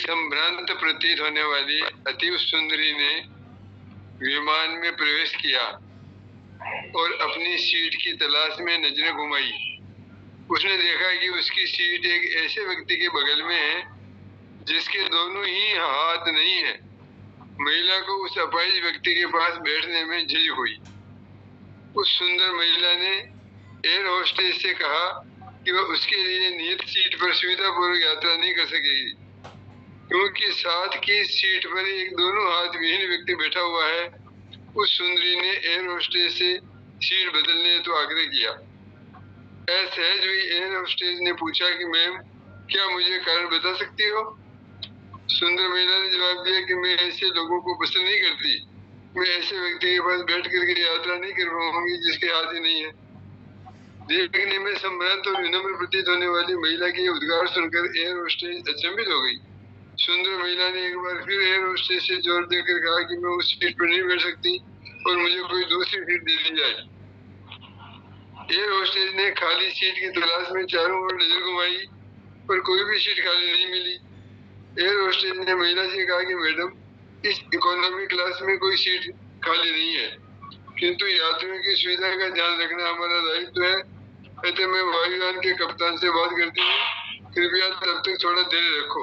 संभ्रांत प्रतीत होने वाली अति सुंदरी ने विमान में प्रवेश किया और अपनी सीट की तलाश में नजरें घुमाई। उसने देखा कि उसकी सीट एक ऐसे व्यक्ति के बगल में है जिसके दोनों ही हाथ नहीं है। महिला को उस अपाहिज व्यक्ति के पास बैठने में झिझक हुई। उस सुंदर महिला ने एयर होस्टेस से कहा कि वह उसके लिए नियत सीट पर सुविधापूर्वक यात्रा नहीं कर सकेगी, क्योंकि साथ की सीट पर एक दोनों हाथ विहीन व्यक्ति बैठा हुआ है। उस सुंदरी ने एयर होस्टेस से सीट बदलने तो आग्रह किया। असहज हुई एयर होस्टेस ने पूछा कि मैम, क्या मुझे कारण बता सकती हो? सुंदर महिला ने जवाब दिया कि मैं ऐसे लोगों को पसंद नहीं करती। मैं ऐसे व्यक्ति के पास बैठ करके यात्रा नहीं कर पाऊंगी जिसके हाथ ही नहीं है। देखने में संभ्रांत और विनम्र प्रतीत होने वाली महिला के उद्गार सुनकर एयर होस्टेस अचंभित हो गई। सुंदर महिला ने एक बार फिर एयर होस्टेस से जोर देकर कहा कि मैं उस सीट पर नहीं बैठ सकती और मुझे कोई दूसरी सीट दे दी जाए। एयर होस्टेस ने खाली सीट की तलाश में चारों ओर नजर घुमाई, पर कोई भी सीट खाली नहीं मिली। एयर होस्टेस ने महिला से कहा कि मैडम, इस इकोनॉमी क्लास में कोई सीट खाली नहीं है, किंतु यात्रियों की सुविधा का ध्यान रखना हमारा दायित्व है। अतः मैं वायुयान के कप्तान से बात करती हूँ, कृपया तब तक थोड़ा धैर्य रखो।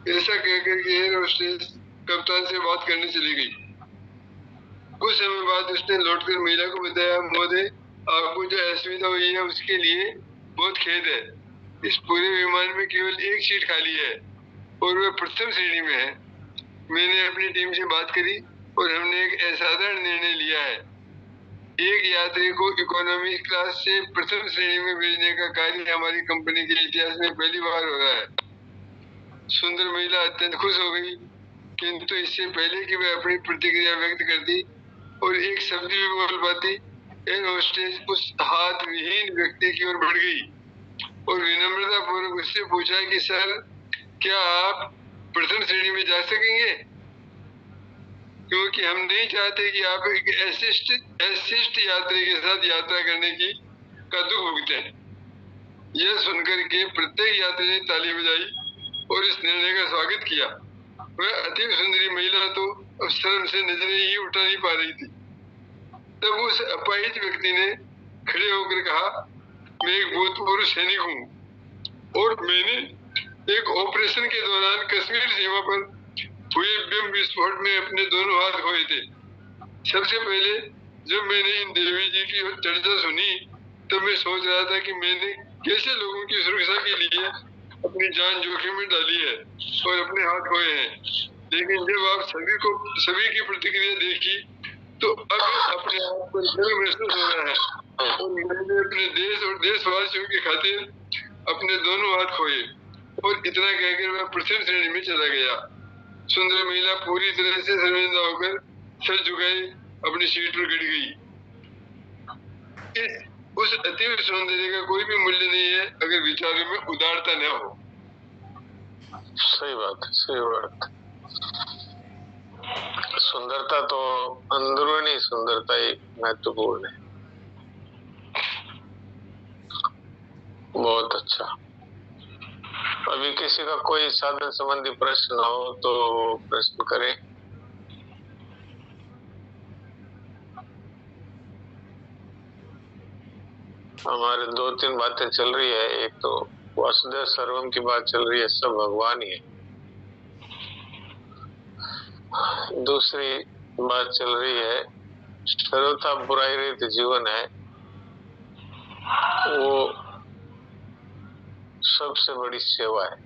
ऐसा कहकर के एयर होस्टेस कप्तान से बात करने चली गई। कुछ समय बाद उसने लौटकर महिला को बताया, महोदय, आपको जो असुविधा हुई है उसके लिए बहुत खेद है। इस पूरे विमान में केवल एक सीट खाली है और वह प्रथम श्रेणी में है। मैंने अपनी टीम से बात करी और हमने एक असाधारण निर्णय लिया है। एक यात्री को इकोनॉमी क्लास से प्रथम श्रेणी में भेजने का कार्य हमारी कंपनी के इतिहास में पहली बार हो रहा है। सुंदर महिला अत्यंत खुश हो गई, किंतु इससे पहले कि वह अपनी प्रतिक्रिया व्यक्त करती और एक शब्द भी बोल पाती, एयर होस्टेस उस हाथ विहीन व्यक्ति की ओर बढ़ गई और विनम्रता पूर्वक उससे पूछा कि सर, क्या आप प्रथम श्रेणी में जा सकेंगे? क्योंकि हम नहीं चाहते कि आप एक अशिष्ट यात्री के साथ यात्रा करने का दुख भुगतें। यह सुनकर के प्रत्येक यात्री ने ताली बजाई और इस निर्णय का स्वागत किया। वह अति सुंदरी महिला तो अब शर्म से नजरें ही उठा नहीं पा रही थी। तब उस अपाहिज व्यक्ति ने खड़े होकर कहा, मैं एक भूतपूर्व सैनिक हूँ और मैंने एक ऑपरेशन के दौरान कश्मीर सीमा पर हुए बम विस्फोट में अपने दोनों हाथ खोए थे। सबसे पहले जब मैंने इन देवी जी की चर्चा सुनी, तब मैं सोच रहा था कि मैंने कैसे लोगों की सुरक्षा के लिए अपनी जान जोखिम में डाली है और अपने हाथ खोए हैं। लेकिन जब आप सभी की प्रतिक्रिया देखी, तो अब अपने आप पर गर्व महसूस हो रहा है और मैंने अपने देश और देशवासियों की खातिर अपने दोनों हाथ खोए। और इतना कहकर वह प्रथम श्रेणी में चला गया। सुंदर महिला पूरी तरह से शर्मिंदा होकर सर झुकाए अपनी सीट पर गिर गई। उस अति सौंदर्य का कोई भी मूल्य नहीं है अगर विचारों में उदारता न हो। सही बात है, सही बात। सुंदरता तो अंदरूनी सुंदरता ही महत्वपूर्ण है। बहुत अच्छा। अभी किसी का कोई साधन संबंधी प्रश्न हो तो प्रश्न करें। हमारे 2-3 बातें चल रही है। एक तो वासुदेव सर्वम की बात चल रही है, सब भगवान ही है। दूसरी बात चल रही है, सर्वथा बुराई रहित जीवन है, वो सबसे बड़ी सेवा है।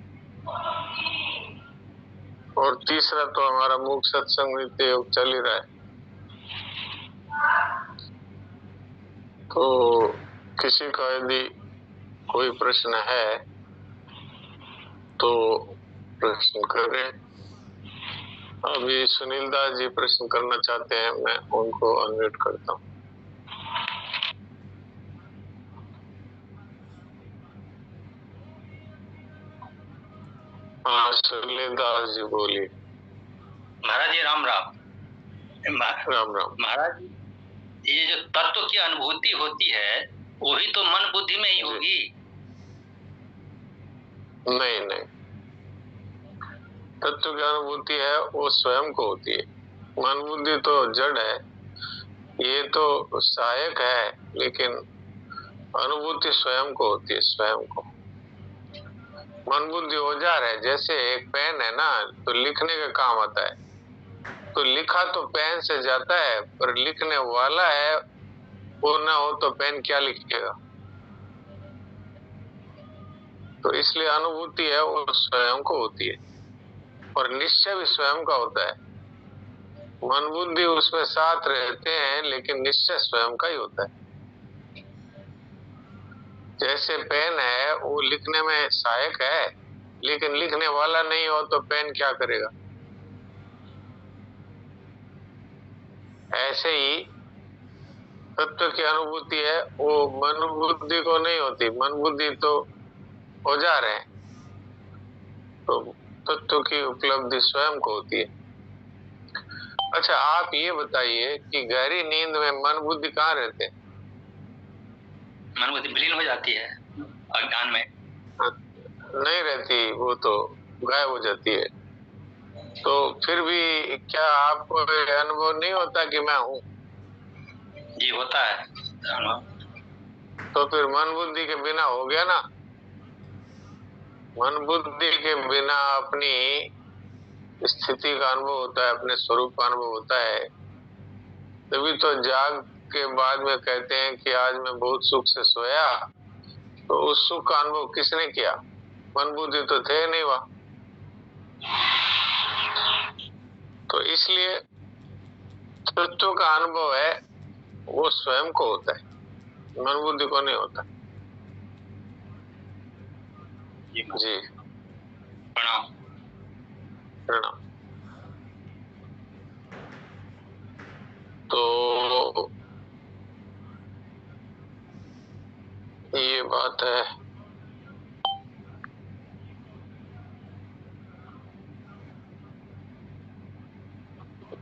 और तीसरा तो हमारा मूक सत्संग नित्य योग चल ही रहा है। तो किसी का यदि कोई प्रश्न है तो प्रश्न करें। अभी सुनील दास जी प्रश्न करना चाहते हैं, मैं उनको अनम्यूट करता हूँ। हाँ, सुनील दास जी बोलिए। महाराज जी राम राम। राम राम। महाराज, ये जो तत्व की अनुभूति होती है वही तो मन बुद्धि में ही होगी। नहीं नहीं, तत्व की अनुभूति है वो स्वयं को होती है। मन बुद्धि तो जड़ है, ये तो सहायक है, लेकिन अनुभूति स्वयं को होती है, स्वयं को। मन बुद्धि औजार है, जैसे एक पेन है ना, तो लिखने का काम आता है, तो लिखा तो पेन से जाता है, पर लिखने वाला है वो ना हो तो पेन क्या लिखेगा। तो इसलिए अनुभूति है वो स्वयं को होती है, और निश्चय भी स्वयं का होता है। मन बुद्धि उसमें साथ रहते हैं, लेकिन निश्चय स्वयं का ही होता है। जैसे पेन है वो लिखने में सहायक है, लेकिन लिखने वाला नहीं हो तो पेन क्या करेगा। ऐसे ही तत्व की अनुभूति है वो मन बुद्धि को नहीं होती, मन बुद्धि तो औजार है, तो तत्व की उपलब्धि स्वयं को होती है। अच्छा, आप ये बताइए कि गहरी नींद में मन बुद्धि कहाँ रहते हैं? मन बुद्धि विलीन हो जाती है अज्ञान में। नहीं रहती, वो तो गायब हो जाती है। तो फिर भी क्या आपको अनुभव नहीं होता कि मैं हूँ? जी होता है। तो फिर मन बुद्धि के बिना हो गया ना। मन बुद्धि के बिना अपनी स्थिति का अनुभव होता है, अपने स्वरूप का अनुभव होता है। तभी तो जाग के बाद में कहते हैं कि आज मैं बहुत सुख से सोया, तो उस सुख का अनुभव किसने किया? मन बुद्धि तो थे नहीं वहां। तो इसलिए तत्व का अनुभव है वो स्वयं को होता है, मन बुद्धि को नहीं होता। जी प्रणाम। प्रणाम। तो ये बात है।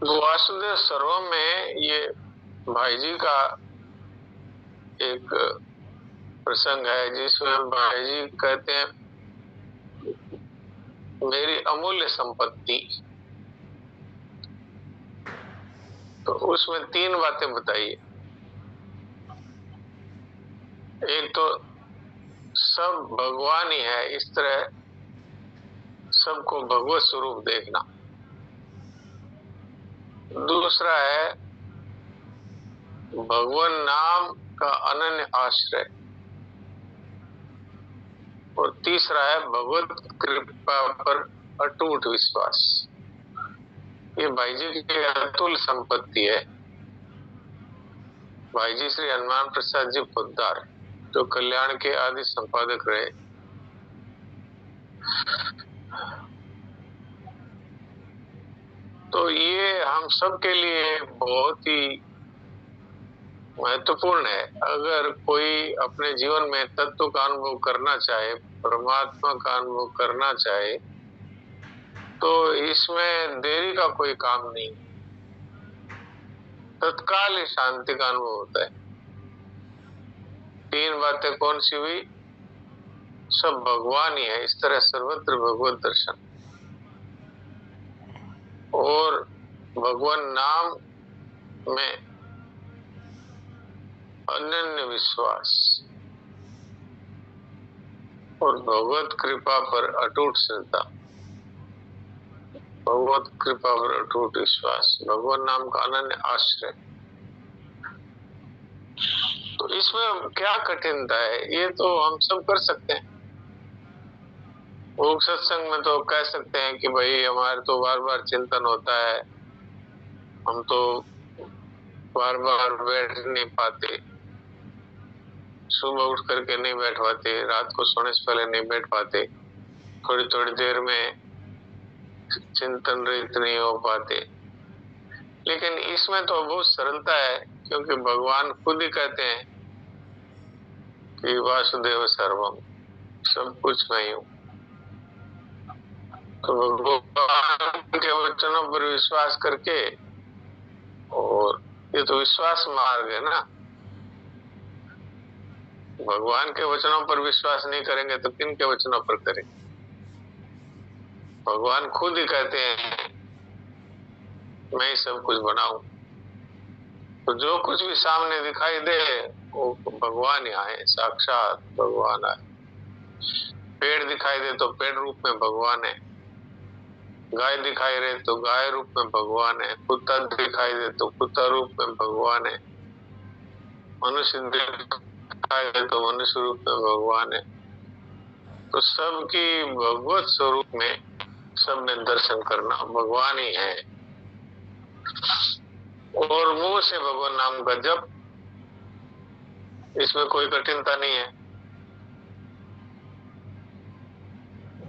वासुदेव सर्वम में ये भाई जी का एक प्रसंग है, जिसमें भाई जी कहते हैं मेरी अमूल्य संपत्ति। तो उसमें 3 बातें बताइए। एक तो सब भगवान ही है, इस तरह सबको भगवत स्वरूप देखना। दूसरा है भगवान नाम का अनन्य आश्रय, और तीसरा है भगवत कृपा पर अटूट विश्वास। ये भाई जी की अतुल संपत्ति है। भाई जी श्री हनुमान प्रसाद जी पोद्दार, जो कल्याण के आदि संपादक रहे। तो ये हम सब के लिए बहुत ही महत्वपूर्ण है। अगर कोई अपने जीवन में तत्व का अनुभव करना चाहे, परमात्मा का अनुभव करना चाहे, तो इसमें देरी का कोई काम नहीं, तत्काल ही शांति का अनुभव होता है। 3 बातें कौन सी हुई? सब भगवान ही है, इस तरह सर्वत्र भगवत दर्शन, और भगवान नाम में अनन्य विश्वास, और भगवत कृपा पर अटूट श्रद्धा, भगवत कृपा पर अटूट विश्वास, भगवान नाम का अनन्य आश्रय। तो इसमें क्या कठिनता है? ये तो हम सब कर सकते हैं। वो सत्संग में तो कह सकते हैं कि भाई हमारे तो बार बार चिंतन होता है, हम तो बार बार बैठ नहीं पाते, सुबह उठ करके नहीं बैठ पाते, रात को सोने से पहले नहीं बैठ पाते, थोड़ी थोड़ी देर में चिंतन रहित नहीं हो पाते। लेकिन इसमें तो बहुत सरलता है, क्योंकि भगवान खुद ही कहते हैं कि वासुदेव सर्वम, सब कुछ मैं ही हूँ। तो भगवान के वचनों पर विश्वास करके, और ये तो विश्वास मार्ग है ना, भगवान के वचनों पर विश्वास नहीं करेंगे तो किन के वचनों पर करेंगे? भगवान खुद ही कहते हैं मैं ही सब कुछ बनाऊं। तो जो कुछ भी सामने दिखाई दे वो भगवान ही आए, साक्षात भगवान आए। पेड़ दिखाई दे तो पेड़ रूप में भगवान है, गाय दिखाई दे तो गाय रूप में भगवान है, कुत्ता दिखाई दे तो कुत्ता रूप में भगवान है, मनुष्य दिखाई दे तो मनुष्य रूप में भगवान है। तो सबकी भगवत स्वरूप में सब में दर्शन करना भगवान ही है। और मुंह से भगवान नाम का जप, इसमें कोई कठिनता नहीं है।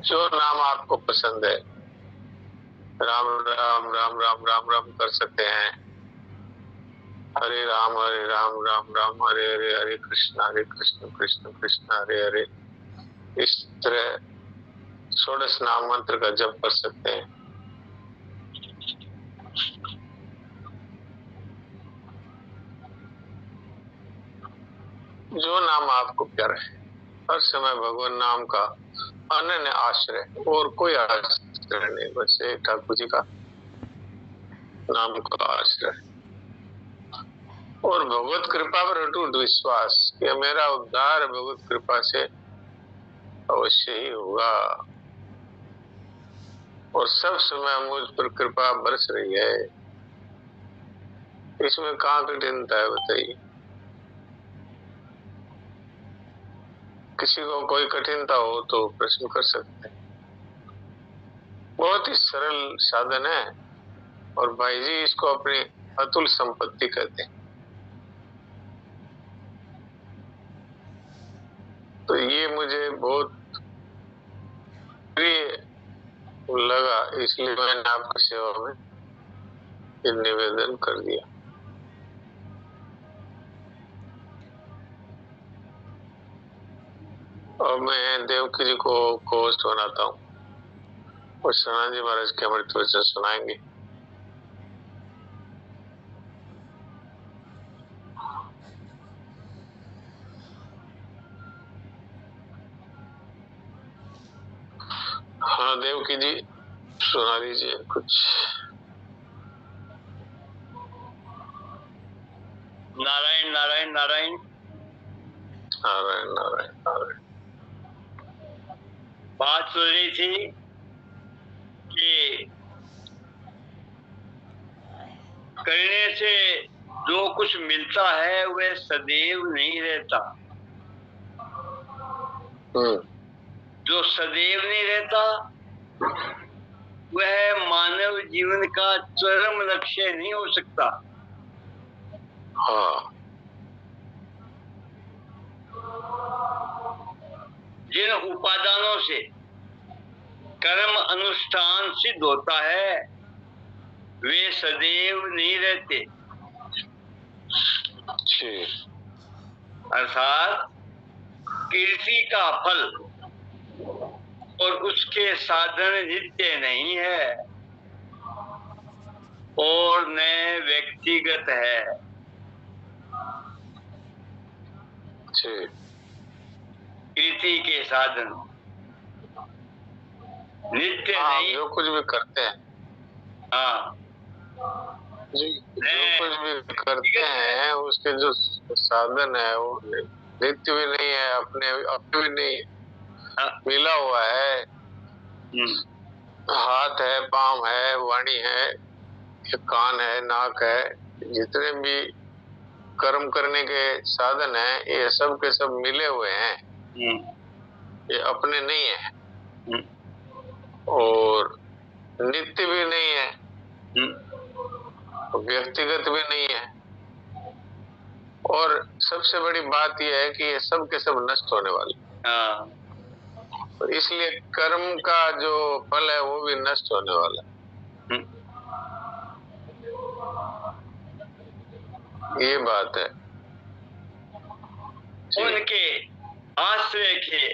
जो नाम आपको पसंद है, राम राम राम राम राम राम कर सकते हैं, हरे राम राम राम हरे हरे, हरे कृष्ण कृष्ण कृष्ण हरे हरे। इस तरह षोडश नाम मंत्र का जप कर सकते हैं। जो नाम आपको प्यारा है, हर समय भगवान नाम का अनन्य आश्रय, और कोई आश्रय नहीं, बस एक ठाकुर जी का नाम का आश्रय। और भगवत कृपा पर अटूट विश्वास कि मेरा उद्धार भगवत कृपा से अवश्य ही होगा, और सब समय मुझ पर कृपा बरस रही है। इसमें कहाँ कठिनता है बताइए? किसी को कोई कठिनता हो तो प्रश्न कर सकते हैं। बहुत ही सरल साधन है, और भाई जी इसको अपनी अतुल संपत्ति कहते हैं। तो ये मुझे बहुत प्रिय लगा, इसलिए मैंने आपकी सेवा में ये निवेदन कर दिया। और मैं देवकी जी को होस्ट बनाता हूँ, और सनातन जी महाराज के अमृत वचन सुनाएंगे। हाँ देवकी जी सुना दीजिए कुछ। नारायण नारायण नारायण नारायण नारायण नारायण। बात हो रही थी कि करने से जो कुछ मिलता है वह सदैव नहीं रहता। जो सदैव नहीं रहता वह मानव जीवन का चरम लक्ष्य नहीं हो सकता। हाँ। जिन उपादानों से कर्म अनुष्ठान सिद्ध होता है वे सदैव नहीं रहते। अर्थात कीर्ति का फल और उसके साधन नित्य नहीं है और न व्यक्तिगत है। कीर्ति के साधन नित्य नहीं। जो कुछ भी करते हैं, हाँ जो कुछ भी करते हैं उसके जो साधन है वो नित्य भी नहीं है, अपने भी नहीं है। हाँ। मिला हुआ है, हाथ है, पांव है, वाणी है, कान है, नाक है, जितने भी कर्म करने के साधन है ये सब के सब मिले हुए हैं, ये अपने नहीं है और नित्य भी नहीं है, व्यक्तिगत भी नहीं है। और सबसे बड़ी बात यह है कि ये सब के सब नष्ट होने वाले। तो इसलिए कर्म का जो फल है वो भी नष्ट होने वाला है। ये बात है। उनके आश्रय के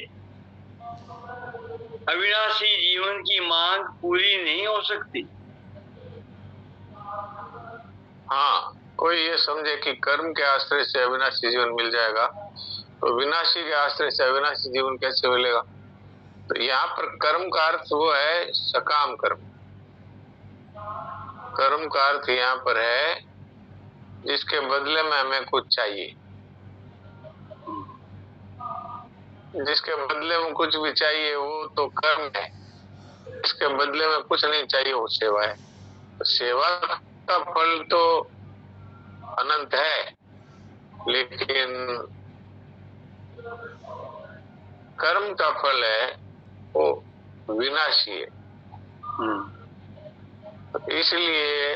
अविनाशी जीवन की मांग पूरी नहीं हो सकती। हाँ, कोई ये समझे कि कर्म के आश्रय से अविनाशी जीवन मिल जाएगा, तो विनाशी के आश्रय से अविनाशी जीवन कैसे मिलेगा? तो यहाँ पर कर्म का अर्थ वो है सकाम कर्म। कर्म का अर्थ यहाँ पर है जिसके बदले में हमें कुछ चाहिए। जिसके बदले में कुछ भी चाहिए वो तो कर्म है, इसके बदले में कुछ नहीं चाहिए वो सेवा है। तो सेवा का फल तो अनंत है, लेकिन कर्म का फल है वो विनाशी है। इसलिए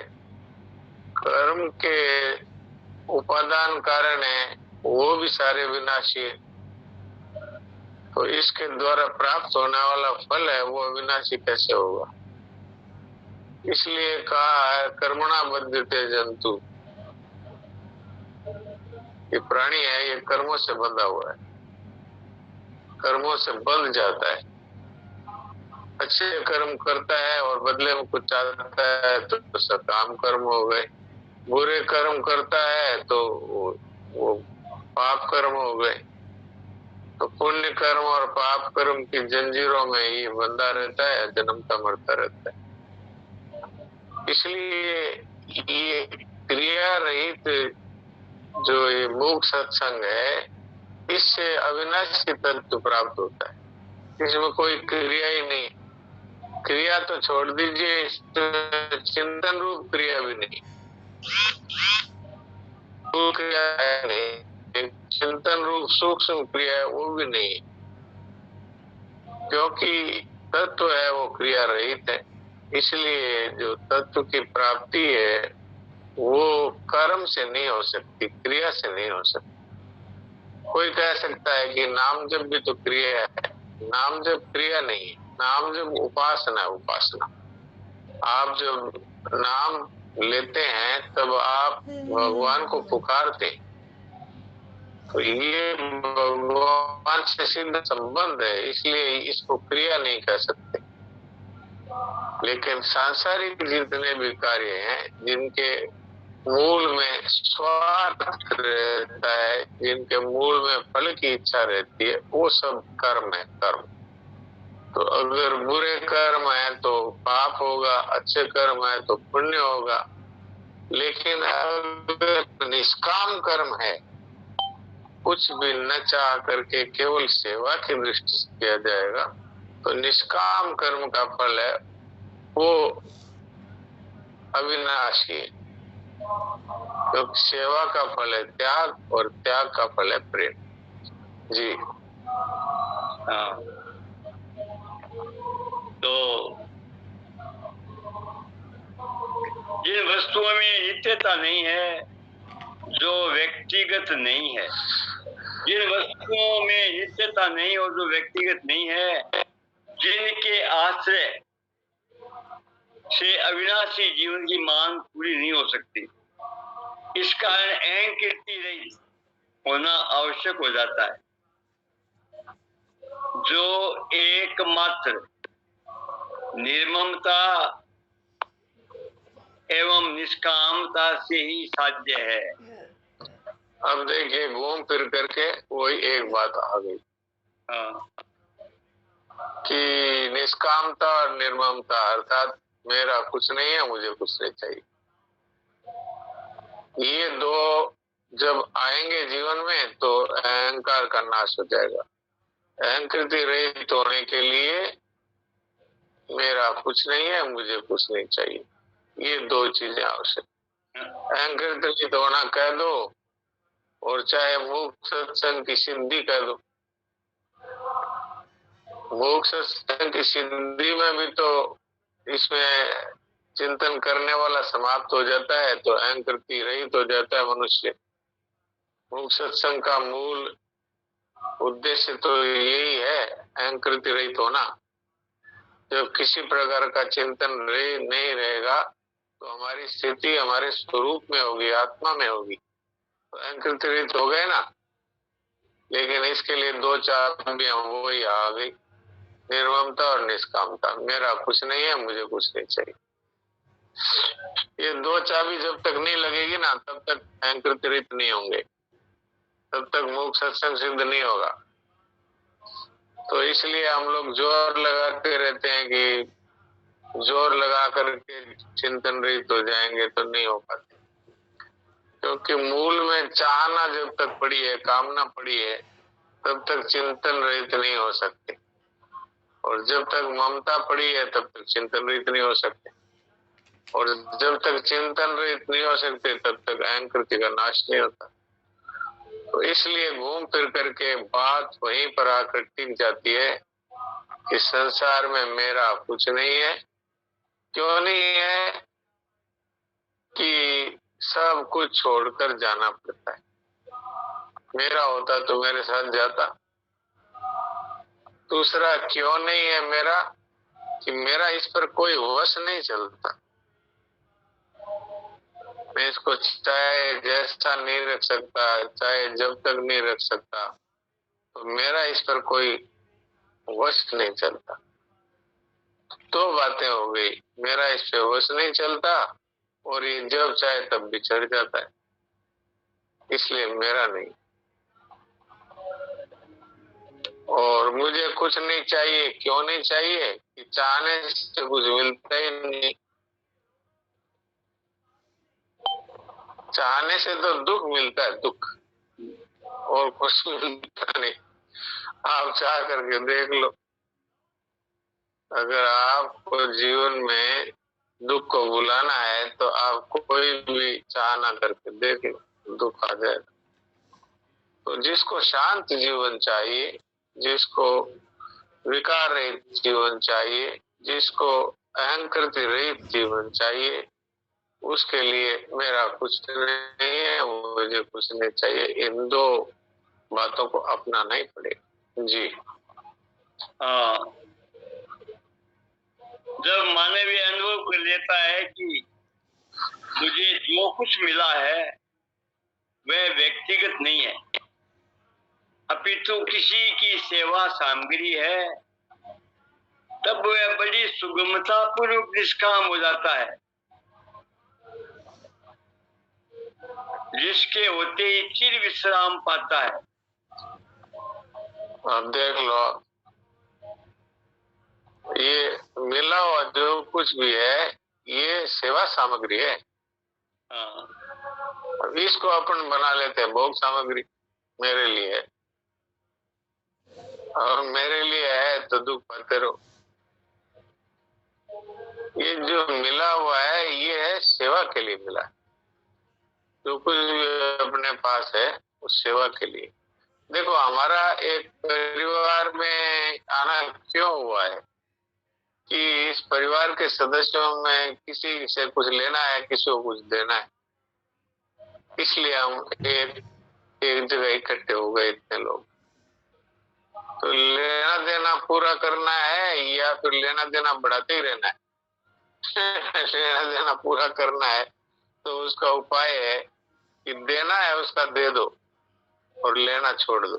कर्म के उपादान कारण है वो भी सारे विनाशी है, तो इसके द्वारा प्राप्त होने वाला फल है वो अविनाशी कैसे होगा। इसलिए कहा है कर्मणा बध्यते जंतु, ये प्राणी है ये कर्मों से बंधा हुआ है, कर्मों से बंध जाता है। अच्छे कर्म करता है और बदले में कुछ चाहता है तो सकाम कर्म हो गए, बुरे कर्म करता है तो वो पाप कर्म हो गए। तो पुण्य कर्म और पाप कर्म की जंजीरों में ये बंधा रहता है, जन्मता मरता रहता है। इसलिए ये क्रिया रहित जो ये मूक सत्संग है इससे अविनाशी तत्व प्राप्त होता है। इसमें कोई क्रिया ही नहीं, क्रिया तो छोड़ दीजिए, चिंतन रूप क्रिया भी नहीं, वो क्रिया है नहीं, चिंतन रूप सूक्ष्म क्रिया है वो भी नहीं, क्योंकि तत्व है वो क्रिया रहित है। इसलिए जो तत्व की प्राप्ति है वो कर्म से नहीं हो सकती, क्रिया से नहीं हो सकती। कोई कह सकता है कि नाम जप भी तो क्रिया है, नाम जप क्रिया नहीं है, नाम जप उपासना है। उपासना आप जब नाम लेते हैं तब आप भगवान को पुकारते, तो ये भगवान से सीधा संबंध है, इसलिए इसको क्रिया नहीं कह सकते। लेकिन सांसारिक जितने भी कार्य हैं जिनके मूल में स्वार्थ रहता है, जिनके मूल में फल की इच्छा रहती है, वो सब कर्म है। कर्म तो अगर बुरे कर्म है तो पाप होगा, अच्छे कर्म है तो पुण्य होगा। लेकिन अगर निष्काम कर्म है, कुछ भी न चाह करके केवल सेवा की दृष्टि से किया जाएगा, तो निष्काम कर्म का फल है वो अविनाशी है, क्योंकि सेवा का फल है त्याग और त्याग का फल है प्रेम। जी हाँ, तो जिन वस्तुओं में नित्यता नहीं है, जो व्यक्तिगत नहीं है, जिन वस्तुओं में नित्यता नहीं और जो व्यक्तिगत नहीं है, जिनके आश्रय से अविनाशी जीवन की मांग पूरी नहीं हो सकती, इस कारण अहंकृति रहित होना आवश्यक हो जाता है, जो एकमात्र निर्ममता एवं निष्कामता से ही साध्य है। अब देखिए घूम फिर करके वही एक बात आ गई। हाँ, कि निष्कामता और निर्ममता, अर्थात मेरा कुछ नहीं है मुझे कुछ नहीं चाहिए, ये दो जब आएंगे जीवन में तो अहंकार का नाश हो जाएगा। अहंकृति रहित होने के लिए मेरा कुछ नहीं है मुझे कुछ नहीं चाहिए, ये दो चीजें आवश्यक। अहंकृत रहित होना कह दो और चाहे मोक्ष सत्संग की सिद्धि कह दो। मोक्ष सत्संग की सिद्धि में भी तो इसमें चिंतन करने वाला समाप्त हो जाता है, तो अहंकृति रहित हो जाता है मनुष्य। मोक्ष सत्संग का मूल उद्देश्य तो यही है, अहंकृति रहित होना। जब किसी प्रकार का चिंतन नहीं रहेगा तो हमारी स्थिति हमारे स्वरूप में होगी, आत्मा में होगी, तो अहंकृति रहित हो गए ना। लेकिन इसके लिए दो चाबियां वो ही आ गई, निर्ममता और निष्कामता। मेरा कुछ नहीं है मुझे कुछ नहीं चाहिए, ये दो चाबी जब तक नहीं लगेगी ना तब तक अहंकृति रहित नहीं होंगे, तब तक मोक्ष सत्संग सिद्ध नहीं होगा। तो इसलिए हम लोग जोर लगाते रहते हैं कि जोर लगा करके चिंतन रहित हो जाएंगे, तो नहीं हो पाते। क्योंकि मूल में चाहना जब तक पड़ी है, कामना पड़ी है, तब तक चिंतन रहित नहीं हो सकते। और जब तक ममता पड़ी है, तब तक चिंतन रहित नहीं हो सकते। और जब तक चिंतन रहित नहीं हो सकते, तब तक अहंकृति का नाश नहीं होता। तो इसलिए घूम फिर करके बात वहीं पर आकर टिक जाती है कि संसार में मेरा कुछ नहीं है। क्यों नहीं है? कि सब कुछ छोड़कर जाना पड़ता है। मेरा होता तो मेरे साथ जाता। दूसरा क्यों नहीं है मेरा? कि मेरा इस पर कोई वश नहीं चलता। मैं इसको चाहे जैसा नहीं रख सकता, चाहे जब तक नहीं रख सकता, तो मेरा इस पर कोई वश नहीं चलता। दो बातें हो गई, मेरा इस पे वश नहीं चलता और ये जब चाहे तब बिछड़ जाता है, इसलिए मेरा नहीं। और मुझे कुछ नहीं चाहिए। क्यों नहीं चाहिए? कि चाहने से कुछ मिलता ही नहीं। चाहने से तो दुख मिलता है, दुख, और कुछ मिलता नहीं। आप चाह करके देख लो, अगर आपको जीवन में दुख को बुलाना है तो आप कोई भी चाहना करके देख लो, दुख आ जाएगा। तो जिसको शांत जीवन चाहिए, जिसको विकार रहित जीवन चाहिए, जिसको अहंकृति रहित जीवन चाहिए, उसके लिए मेरा कुछ नहीं है, मुझे कुछ नहीं चाहिए, इन दो बातों को अपनाना ही पड़ेगा। जी हाँ, जब मानवीय अनुभव कर लेता है कि मुझे जो कुछ मिला है वह व्यक्तिगत नहीं है, अपितु किसी की सेवा सामग्री है, तब वह बड़ी सुगमता पूर्वक निष्काम हो जाता है। जिसके होते ही चिर विश्राम पाता है। अब देख लो, ये मिला हुआ जो कुछ भी है, ये सेवा सामग्री है। हाँ। अब इसको अपन बना लेते हैं भोग सामग्री, मेरे लिए है, और मेरे लिए है तो दुख पाते रहो। ये जो मिला हुआ है, ये है सेवा के लिए मिला है। जो कुछ भी अपने पास है उस सेवा के लिए। देखो, हमारा एक परिवार में आना क्यों हुआ है कि इस परिवार के सदस्यों में किसी से कुछ लेना है, किसी को कुछ देना है, इसलिए हम एक जगह इकट्ठे हो गए इतने लोग। तो लेना देना पूरा करना है या फिर लेना देना बढ़ाते ही रहना है? लेना देना पूरा करना है तो उसका उपाय है कि देना है उसका दे दो और लेना छोड़ दो।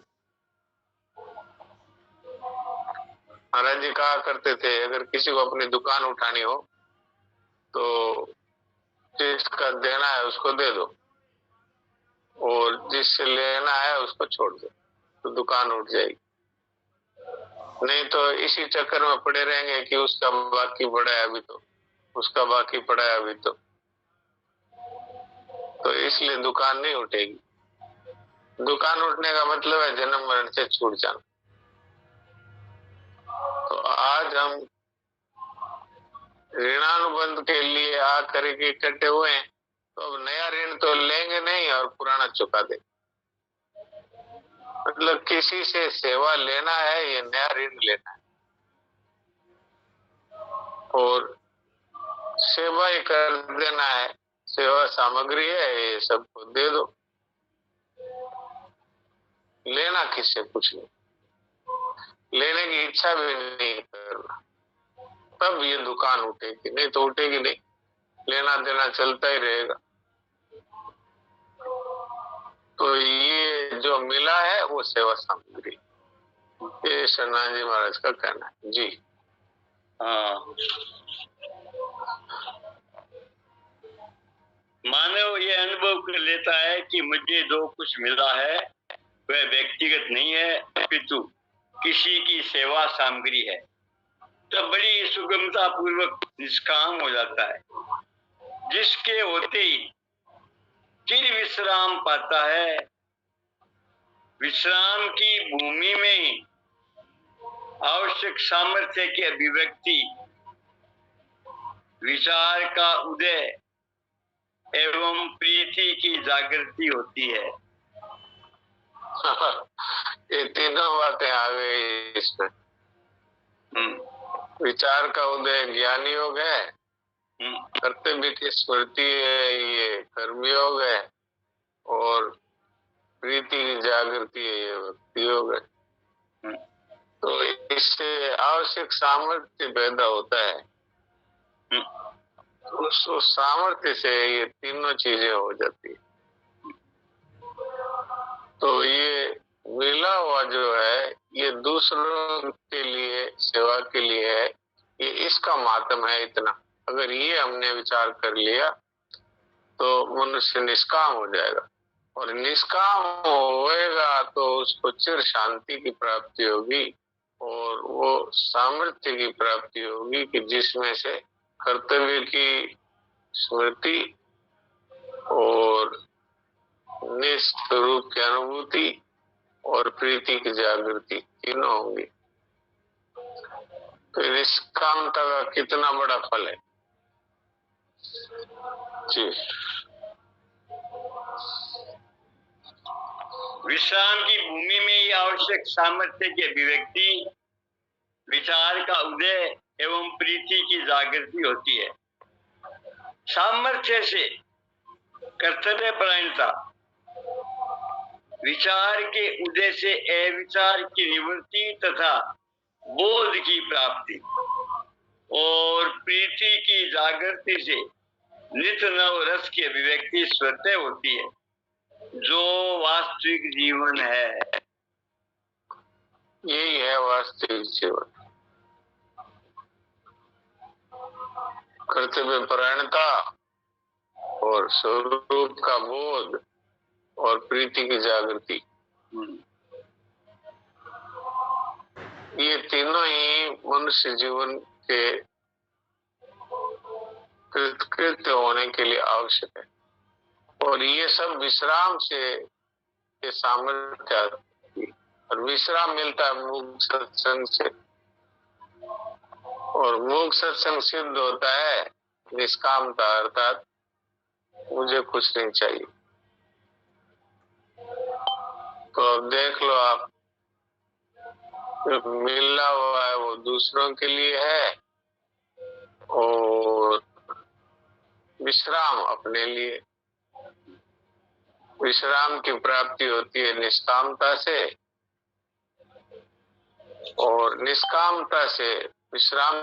महाराज जी कहा करते थे, अगर किसी को अपनी दुकान उठानी हो तो जिसका देना है उसको दे दो और जिससे लेना है उसको छोड़ दो, तो दुकान उठ जाएगी। नहीं तो इसी चक्कर में पड़े रहेंगे कि उसका बाकी पड़ा है अभी, तो उसका बाकी पड़ा है अभी, तो इसलिए दुकान नहीं उठेगी। दुकान उठने का मतलब है जन्म मरण से छूट जाना। तो आज हम ऋणानुबंध के लिए आकर इकट्ठे हुए हैं, तो अब नया ऋण तो लेंगे नहीं और पुराना चुका देंगे। मतलब किसी से सेवा लेना है, ये नया ऋण लेना है, और सेवा ही कर देना है। सेवा सामग्री है, ये सबको दे दो, लेना किससे कुछ नहीं, लेने की इच्छा भी नहीं करना, तब ये दुकान उठेगी, नहीं तो उठेगी नहीं। लेना देना चलता ही रहेगा। तो ये जो मिला है वो सेवा सामग्री, ये सन्नाथ जी महाराज का कहना है। जी हाँ, मानव ये अनुभव कर लेता है कि मुझे जो कुछ मिला है वह व्यक्तिगत नहीं है, अपितु किसी की सेवा सामग्री है, तब बड़ी सुगमता पूर्वक निष्काम हो जाता है, जिसके होते ही चिर विश्राम पाता है। विश्राम की भूमि में आवश्यक सामर्थ्य की अभिव्यक्ति, विचार का उदय एवं प्रीति की जागृति होती है। ये तीनों बातें आ गई इसमें। विचार का उदय ज्ञान योग है, कर्तव्य की स्मृति है ये कर्म योग है, और प्रीति की जागृति है ये भक्ति योग है। तो इससे आवश्यक सामर्थ्य पैदा होता है। उस सामर्थ्य से ये तीनों चीजें हो जाती है। तो ये मिला हुआ जो है ये दूसरों के लिए सेवा के लिए है, ये इसका मातम है इतना। अगर ये हमने विचार कर लिया तो मनुष्य निष्काम हो जाएगा, और निष्काम होएगा तो उसको चिर शांति की प्राप्ति होगी, और वो सामर्थ्य की प्राप्ति होगी कि जिसमें से कर्तव्य की स्मृति और निस्वरूप की अनुभूति और प्रीति की जागृति तीनों होंगी। तो निष्कामता का कितना बड़ा फल है जी। विश्राम की भूमि में ये आवश्यक सामर्थ्य की अभिव्यक्ति, विचार का उदय एवं प्रीति की जागृति होती है। सामर्थ्य से कर्तव्य परायणता, विचार के उदय से अविचार की निवृत्ति तथा बोध की प्राप्ति, और प्रीति की जागृति से नित नव रस की अभिव्यक्ति स्वतः होती है, जो वास्तविक जीवन है। यही है वास्तविक जीवन। कर्तव्य परायणता और स्वरूप का बोध और प्रीति की जागृति, ये तीनों ही मनुष्य जीवन के कृतकृत्य होने के लिए आवश्यक है। और ये सब विश्राम से के सामर्थ्य आती है, और विश्राम मिलता है मूक सत्संग से, और मूक सत्संग सिद्ध होता है निष्कामता, अर्थात मुझे कुछ नहीं चाहिए। तो अब देख लो आप, जो मिला हुआ है वो दूसरों के लिए है, और विश्राम अपने लिए। विश्राम की प्राप्ति होती है निष्कामता से, और निष्कामता से विश्राम